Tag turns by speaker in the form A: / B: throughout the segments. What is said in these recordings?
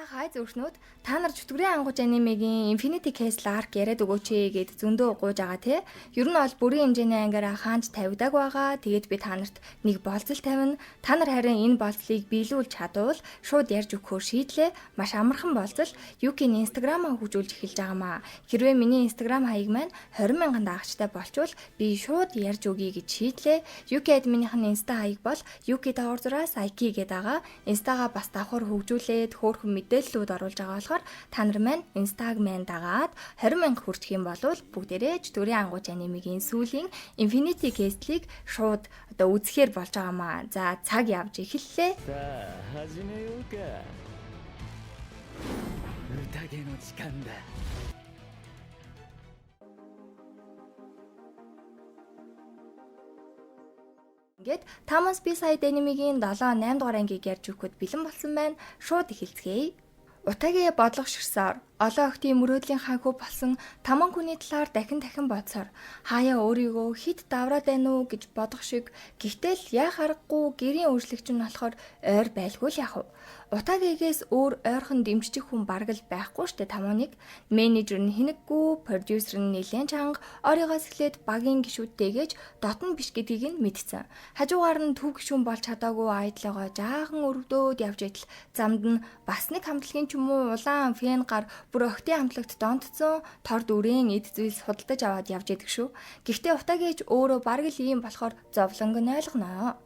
A: Хай зүрхнүүд та нар чөтгөрийн ангууч анимегийн Infinity Castle Arc яриад өгөөч гэд зөндөө гууж байгаа тий. Ер нь бол бүрийн хэмжээний ангиараа хаанч тавигдаг байгаа. Тэгээд би та нарт нэг болцол тавина. Та нар харин энэ болцлыг биелүүлж чадвал шууд ярьж өгөхөөр шийдлээ. Маш амархан болцол. Юкийн Instagram-аа хөгжүүлж эхэлж байгаамаа. Хэрвээ миний Instagram хаяг маань 20,000 дагагчтай болчвол би шууд ярьж өгье гэж шийдлээ. Юки админийхэн Insta хаяг бол Юки Даурзраас Aiki гэдэг байгаа. Инстагаа бас давхар хөгжүүлээд хөөрхөн мэдээллүүд оруулж байгаа болохоор та нар маань Instagram дагаад 20,000 хүрчих юм бол бүгдээрээ чөтгөрийн ангууч анимегийн сүүлийн Infinity Castle-ыг шууд үзэхээр болж байгаамаа. За цаг явж эхэллээ.
B: За, хажимеюука. Утагеの時間だ.
A: Ингээд Thomas B Side Anime-гийн 7-8 дугаар ангийг ярьж өгөхөд бэлэн болсон байна. Шууд эхэлцгээе. Утагийн бодлогоширсоор олон охтын мөрөөдлийн ханхүү болсон таман хүний талаар дахин бодсоор хаяа өөрийгөө хит давраад байна уу гэж бодох шиг гэтэл яах аргагүй гэрийн өөрчлөгч нь болохоор ойр байлгүй л яах вэ? Утагигээс өөр ойрхон дэмжчих хүн бараг л байхгүй штэ таманыг. Менежер нь хинэггүй, продюсер нь нэлээд чанга, оройгоос эхлээд багийн гишүүдтэйгээж дотн биш гэдгийг нь мэдсэн. Хажуугаар нь төв гишүүн болж чадаагүй айдлага жаахан өрөвдөөд явж идэл замд нь бас нэг хамтлагийн ч юм уу улаан фэн гар бүр охтын хамтлагт донтцсон тор дүрэн эд зүйлс худалдаж аваад явж идэг шүү. Гэхдээ утагийж өөрөө бараг л ийм болохоор зовлонг нь ойлгоноо.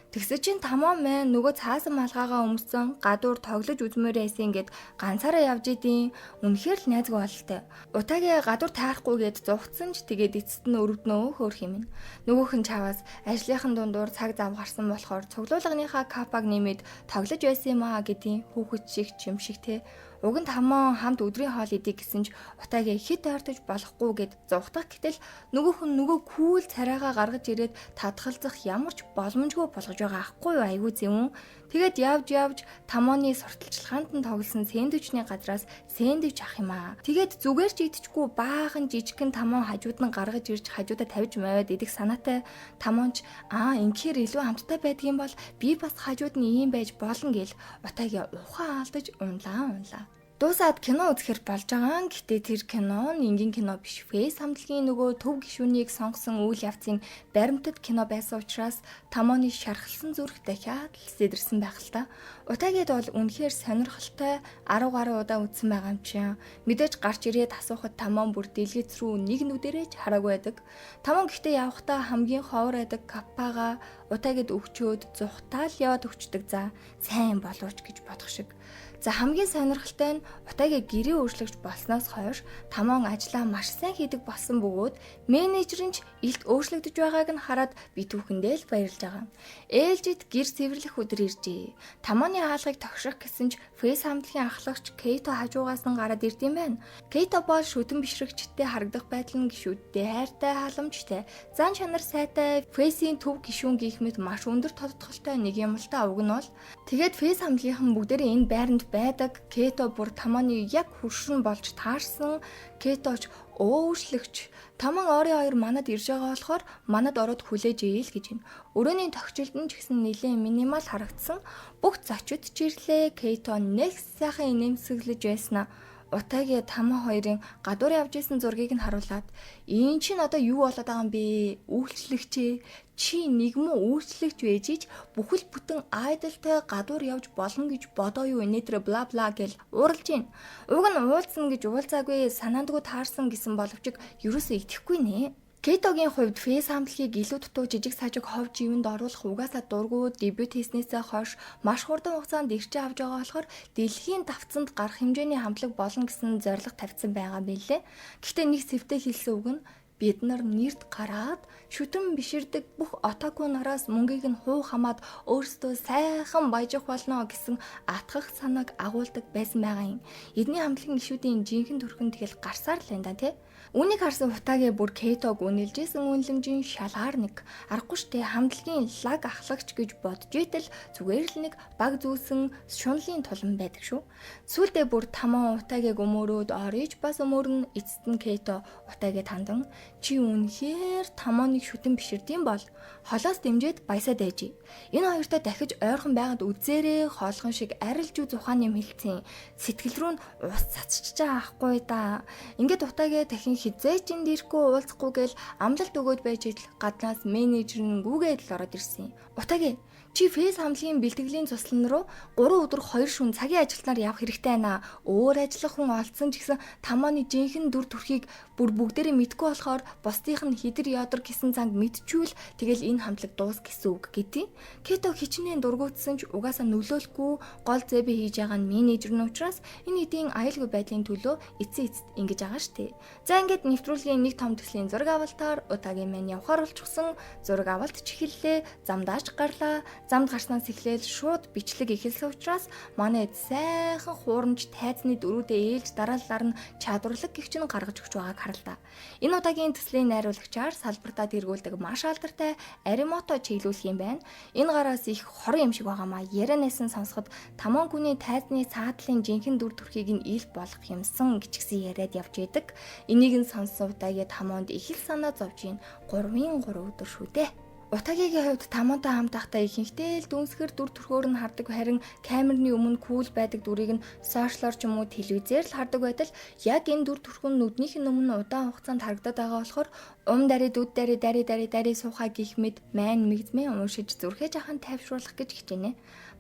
A: Тэгсэ чин тамаа мэн нөгөө цаасан малгаагаа өмссөн гадуур тоглож үзмээр байсан гэд ганцаараа явж идэв. Үнэхээр л найзгүй бололтой. Утагийн гадуур таарахгүй гэд зугтсан ч тэгээд эцэст нь өрөвднөө хөөх юм. Нөгөөх нь чаваас ажлынхан дундуур цаг зав гарсан болохоор цуглуулганыхаа капаг нэмээд тоглож байсан юм аа гэдгийн хүүхэд шиг чимшиг те. Уг нь тамаа хамт өдрийн хоол идэх гэсэн ч утагийн хит ойртож болохгүй гэд зугтах гэтэл нөгөөх нь нөгөө кул царайгаа гаргаж ирээд татгалзах ямар ч боломжгүй болгож байгаа аахгүй юу айгүй зэвүүн. Тэгээд явж тамааны сурталчилгаанд нь тоглосон сэндвичний газраас сэндвич ах юм аа. Тэгээд зүгээр ч идчихгүй баахан жижигхэн тамаа хажууд нь гаргаж ирж хажуудаа тавьж маваад идэх санаатай тамаанч инхээр илүү хамттай байдгийн бол би бас хажууд нь ийм байж болно гэл утагийн ухаан алдаж унлаа. Дуусаад кино үзэхэр болж байгаа. Гэтэ тэр кино нь энгийн кино биш. Фэйс хамтлагийн нөгөө төв гишүүнийг сонгосон үйл явцын баримтат кино байсан учраас тамооны шархалсан зүрх дахиад л сэдэрсэн байх л та. Утагид бол үнэхээр сонирхолтой 10 гаруй удаа үзсэн байгаа юм чинь. Мэдээж гарч ирээд асуухад тамоон бүр дэлгэц рүү нэг нүдэрэж хараагүй байдаг. Тамоон гэхдээ явхдаа хамгийн ховор байдаг каппага утагид өгчөөд зүхтаал яваад өгчдөг. За сайн болооч гэж бодох шиг. За хамгийн сонирхолтой нь утагийн гэрээ өөрчлөгч болсноос хойш тамаан ажлаа маш сайн хийдэг болсон бөгөөд менежер нь ч илт өөрчлөгдөж байгааг нь хараад би түүхэндээ л баярлж байгаа. Ээлжид гэр цэвэрлэх өдөр иржээ. Тамааны хаалгыг тогших гэсэн ч фэйс хамтлагийн ахлагч Кейто хажуугаас нь гараад ирд юм байна. Кейто бол шүтэн бишрэгчтэй харагдах байдал нь гişүүдтэй хайртай халамжтай. Зан чанар сайтай фэйсийн төв гишүүн гих мэт маш өндөр тодтголтой нэг юм л та. Уг нь бол тэгээд фэйс хамтлагийнхан бүгдээрээ энэ байранд байдаг. Кейто бүр тамааны яг хуршин болж таарсан. Кеточ өөрчлөгч таман орын хоёр манад ирж байгаа болохоор манад ороод хүлээж ийл гэж байна. Өрөөний тогтчлд нь ч гэсэн нэлээд минимал харагдсан. Бүх зочид ч ирлээ. Кейто нэг сайхан инээмсэглэж байснаа. Утагийн тамаа хоёрын гадуур явж исэн зургийг нь харуулад энэ чинь одоо юу болоод байгаа юм бэ? Үйлчлэгчээ чи нэг мөн үйлчлэгч байж ич бүхэл бүтэн айдалтай гадуур явж болно гэж бодоо юу инээтрэ бла бла гэл ууралж гин. Уг нь уулзсан гэж уулзаагүй санаандгүй таарсан гэсэн боловч ерөөсөө итгэхгүй нэ. Кетогийн хувьд фэйс хамтлагийг илүү дутуу жижиг сажиг хов живэнд оруулах угаасаа дургу дебют хийснээсээ хойш маш хурдан хугацаанд ирчээ авч байгаа болохоор дэлхийн давцанд гарах хэмжээний хамтлаг болно гэсэн зорилго тавьсан байгаа билээ. Гэхдээ нэг сэвтэй хэлсэн үг нь бид нар нэрд гараад шүтэн биширдэг бүх отаку нараас мөнгийг нь хуу хамаад өөрсдөө сайхан баяжих болно гэсэн атгах санааг агуулдаг байсан байгаа юм. Эдний хамтлагийн гишүүдийн жинхэнэ төрхөн тэгэл гарсаар л энэ да тий. Үүнийг харсан утагийн бүр Кейтог үнэлжсэн үнэлэмжийн шалгаар нэг аргагүй штэ хамтлагийн лаг ахлагч гэж бодж итэл зүгээр л нэг баг зүүсэн шунлын тулан байдаг шүү. Сүүлдээ бүр тамаа утагийг өмөрөөд ориж бас өмөрн эцэст нь Кейто утагийг тандан чи үнэхээр тамааныг шүтэн биширдэм бол холоос дэмжиж баясаад ээжээ. Энэ хоёртой дахиж ойрхон байгаад үзээрээ хоолгон шиг арилж үз ухаан юм хэлцэн. Сэтгэл рүү нь ус цацчихж байгаа ахгүй да. Ингээд утаагээ дахин хизээч энд ирэхгүй уулзахгүй гэл амлалт өгөөд байж ил гаднаас менежер нь гүгээд л ороод ирсэн. Утаагээ чи фейс хамтлагийн бэлтгэлийн цуслан руу 3 өдөр 2 шөнө цагийн ажилтнаар явах хэрэгтэй байна. Өөр ажиллах хүн олдсон ч гэсэн тамааны жинхэнэ дүр төрхийг бүр бүгдээрээ мэдгүй болохоор бусдынх нь хидэр ядар гэсэн занг мэдчихвэл тэгэл энэ хамтлаг дуус гэсэн үг гэдэг. Кето хичнээн дургуутсан ч угаасаа нөлөөлөхгүй гол зэбэ хийж байгаа нь менежер нь учраас энэ эдийн аюулгүй байдлын төлөө эцсийн эцэст ингэж байгаа штэ. За ингээд нэвтрүүлгийн нэг том төслийн зураг авалтаар удаагийн мань явахаар болчихсон. Зураг авалт ч эхэллээ. Замдаач гарлаа. Замд гарснаас эхлээл шууд бичлэг эхэлсэн учраас манай сайхан хуурамч тайзны дөрүүдээ ээлж дараалалаар нь чадварлаг гихч нь гаргаж өгч байгааг харлаа. Энэ удаагийн төслийн найруулагчаар салбартаа тэргүүлдэг маш алдартай Аримото чиглүүлэх юм байна. Энэ гараас их хорон юм шиг байгаамаа. Ярианаас нь сонсоход таман хүний тайзны цаатлын жинхэнэ дүр төрхийг нь ил болгох юмсан гिचгсэн яриад явж идэг. Энийг нь сонссон удаагийн тамонд их л санаа зовж ийн 3-3 өдөр шүү дээ. Утагигийн хувьд тамантай хамт байхдаа ихэнхдээ л дүнсгэр дүр төрхөөр нь хардаг, харин камерны өмнө кул байдаг дүрийг нь сошиалор ч юм уу телевизээр л хардаг байтал яг энэ дүр төрхөн нүднийх нь өмнө удаан хугацаанд харагдаад байгаа болохоор дари дүд дари суухаа гих мэд майн мэгзмээ уншиж зүрхэж ахын тайвшруулах гэж хичээнэ.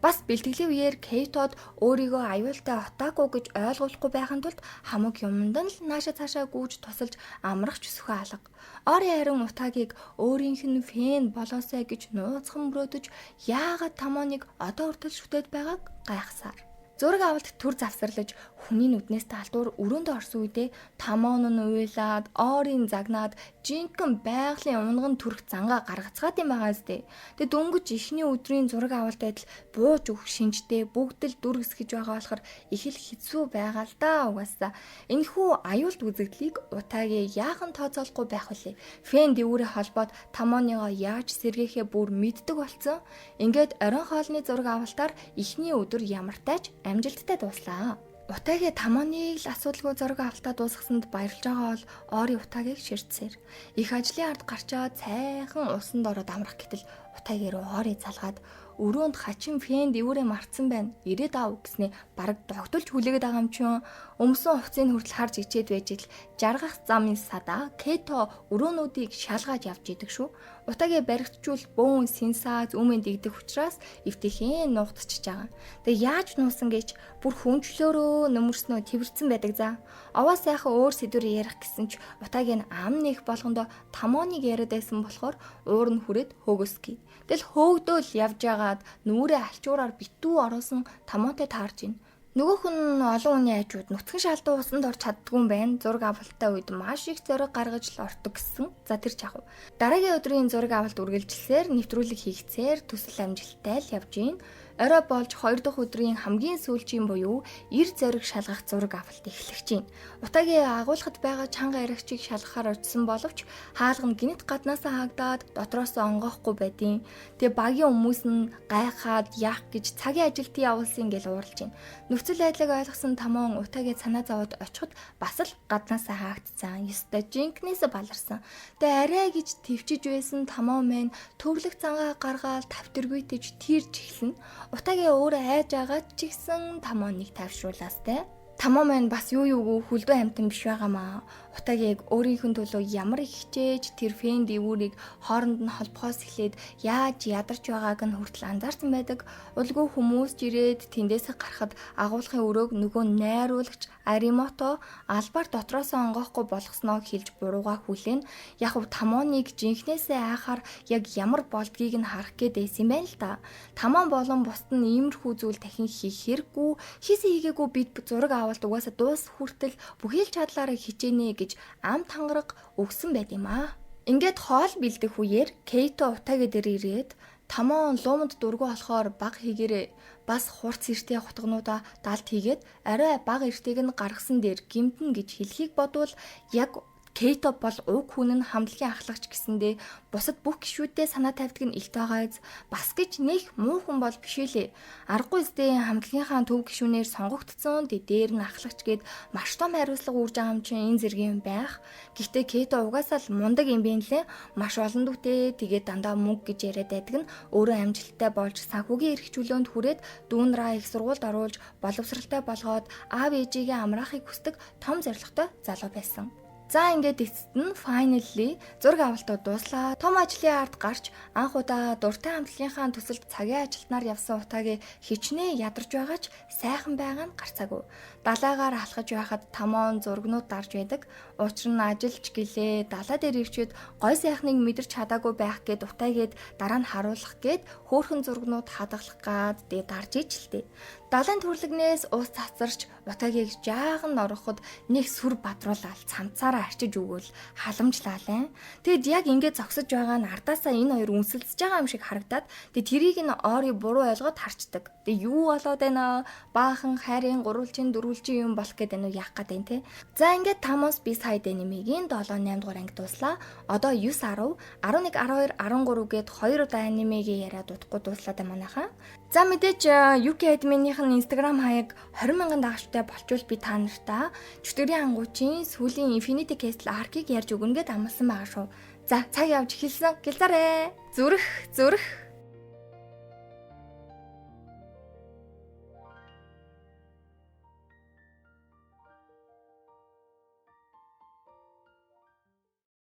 A: Бас бэлтгэлийн үеэр Кейтод өөрийгөө аюултай отаагүй гэж ойлгуулахгүй байхын тулд хамаг юмд нь л нааша цаашаа гүйж тусалж амрах ч өсөхөө алга. Ори харин утаагийг өөрийнх нь фэн болоосай гэж нууцхан мөрөөдөж яагаад тамааныг одоо хүртэл шүтээд байгааг гайхсаар. Зураг авалт төр завсарлаж хүний нүднээс талдуур өрөөндөө орсон үедээ тамаан нь уйлаад, орын загнаад, жинхэнэ байгалийн унган төрх зангаа гаргацгаад юм байгаа зү. Тэгээ дөнгөж ихний өдрийн зураг авалт байтал бууж өгөх шинжтэй бүгд л дүргэс гэж байгаа болохоор их л хэцүү байгаа л да угаасаа. Энэхүү аюулт үзэгдлийг утаагийн яахан тооцоолохгүй байх вүлээ. Фэн дэвүүрээ холбоод тамааныгоо яаж сэргээхээ бүр мэддэг болсон. Ингээд оройн хоолны зураг авалтаар ихний өдөр ямартайч амжилттай дууслаа. Утаагийн тамааныг л асуудалгүй зураг авалтаа дуусгасанд баярлж байгаа бол Ори утаагийг ширтсээр. Их ажлын ард гарчаад сайхан усанд ороод амрах гэтэл утаагийн руу Ори залгаад өрөөнд хачин фэн дэвүүрээ марцсан байна. Ирээд ав гэснээ бараг догтолж хүлээгээд байгаа юм чинь. Өмсөн хувцсыг хүртэл харж ичээд байж ил жаргах замын садаа Кето өрөөнүүдийг шалгаж явж идэг шүү. Утаагийн баригдчул бөөн синсааз өмнө дэгдэх учраас эвтэхийн нуугдчихж байгаа. Тэгээ яаж нуусан гэж бүр хүнчлөөрөө нөмөрснөө тэрвэрсэн байдаг за. Овоо сайхан өөр сэдвэр ярих гэсэн ч утаагийн ам нэх болгондоо тамааныг яриад байсан болохоор уур нь хүрээд хөгөсгий. Тэгэл хөөгдөөл явж агаад нүрээ алчуураар битүү ороосон тамаатай таарж ийн. Нөгөөх нь олон хүний айжууд нүцгэн шалдуу усанд орж чаддгүй юм байна. Зураг авалттай үед маш их зориг гаргаж л ортог гэсэн. За тэр чахав. Дараагийн өдрийн зураг авалт үргэлжилсээр нэвтрүүлэг хийгцээр төсөл амжилттай л явж ийн. Орой болж 2 дахь өдрийн хамгийн сүүлчийн буюу эр зориг шалгах зураг авалт эхлэх чинь. Утаагийн агуулгад байгаа чанга аригчийг шалгахаар очсон боловч хаалга нь гинт гаднаасаа хаагдаад дотроос онгоохгүй байдیں۔ Тэгээ багийн хүмүүс нь гайхаад яах гэж цагийн ажилтны явуулсан гэл ууралж байна. Нөхцөл байдлыг ойлгосон тамаан утаагийн санаа зовоод очиход бас л гаднаасаа хаагдсан. Ёстой жинкнээс баларсан. Тэгээ арай гэж төвчж байсан тамаан мэн төвлөх зангаа гаргаад тавтэргүйтэйж тэрж эхэлнэ. Утаагийн өөрөө айж байгаа ч гэсэн тамааныг тавьшруулаастай. Тамаа маань бас юу хүлдэн амтан биш байгаамаа. Утаагийг өөрийнх нь төлөө ямар их хичээж тэр фэн дэвүүрийг хооронд нь холбохоос эхлээд яаж ядарч байгааг нь хүртэл анзаарсан байдаг. Улгүй хүмүүс жирээд тэндээсээ гарахад агуулгын өрөөг нөгөө найруулагч Аримото албаар дотроос онгоохгүй болгосноо хэлж бурууга хүлээн. Яг нь тамааныг жинхнээсээ айхаар яг ямар болдгийг нь харах гээд байсан юм байна л да. Тамаан болон бусд нь иймэрхүү зүйл дахин хийх хэрэггүй. Хийсэн хийгээгүй бид зураг авалт угаасаа дуус хүртэл бүхий л чадлаараа хичээнэ гэж ам тангараг өгсөн байт юм аа. Ингээд хоол бэлдэх үеэр Кейто утаагийн дээр ирээд тамаан луумд дургу болохоор баг хийгээрээ бас хурц эртээ хутгнуудаа далд хийгээд арай баг эртэйг нь гаргасан дээр гимтэн гэж хэлхийг бодвол яг Кейто бол уг хүн нь хамтлагийн ахлагч гэсэндээ бусад бүх гишүүдтэй санаа тавьдаг нь илт байгааз бас гэж нэг муу хүн бол биш үлээ. Аргагүй сте хамтлагийнхаа төв гишүүнээр сонгогдсон дээр нь ахлагч гээд маш том хариуцлага үүрж байгаа юм чинь энэ зэргийн байх. Гэхдээ Кейто угаасаа л мундаг юм байна лээ. Маш олон дүүтэй тэгээд дандаа мөнгө гэж яриад байдаг нь өөрөө амжилттай болж санхүүгийн эрх чөлөөнд хүрээд дүүнраа их сургуульд оруулж боловсралтай болгоод аав ээжигээ амраахыг хүсдэг том зорилготой залуу байсан. За ингээд эцэст нь finally зураг авалтууд дууслаа. Том ажлын ард гарч анх удаа дуртай хамтлагийнхаа төсөлд цагийн ажилтнаар явсан утаагийн хичнээн ядарч байгаач сайхан байгаа нь гарцаагүй. Далайгаар алхаж байхад тамоон зургнууд дарж байдаг. Учир нь ажилч гэлээ далаа дээр ивчээд гой сайхныг мэдэрч чадаагүй байх гээд утаагээд дараа нь харуулах гээд хөөхөн зургнууд хадгалах гад дэ дарж ижилтэй. Далайн түрлэгнээс ус цацарч утаагийг жаахан ороход нэг сүр бадруулаад цамцаараа арчиж өгөөл халамжлаалаа. Тэгэд яг ингээд зогсож байгаа нь ардаасаа энэ хоёр үнсэлцэж байгаа юм шиг харагдаад тэрийг нь Ори буруу ойлгоод харчдаг. Юу болоод байна? Баахан хайрын гурвалжин дөрвөлжин юм болох гээд байна уу яах гээд байна те. За ингээд Тамос би сая анимегийн 7-8 дугаар анги дуслаа. Одоо 9 10 11 12 13 гээд 2 удаа анимегийн яриа дутхгүй дуслаад байна манайхаа. За мэдээч Юки админийхэн Instagram хаяг 20,000 дагагчтай болчвол би та нартаа чөтгөрийн ангуучийн сүүлийн Infinity Castle аркийг ярьж өгнө гэд амласан байгаа шүү. За цаг явж эхэлсэн. Гэлзарэ. Зүрх.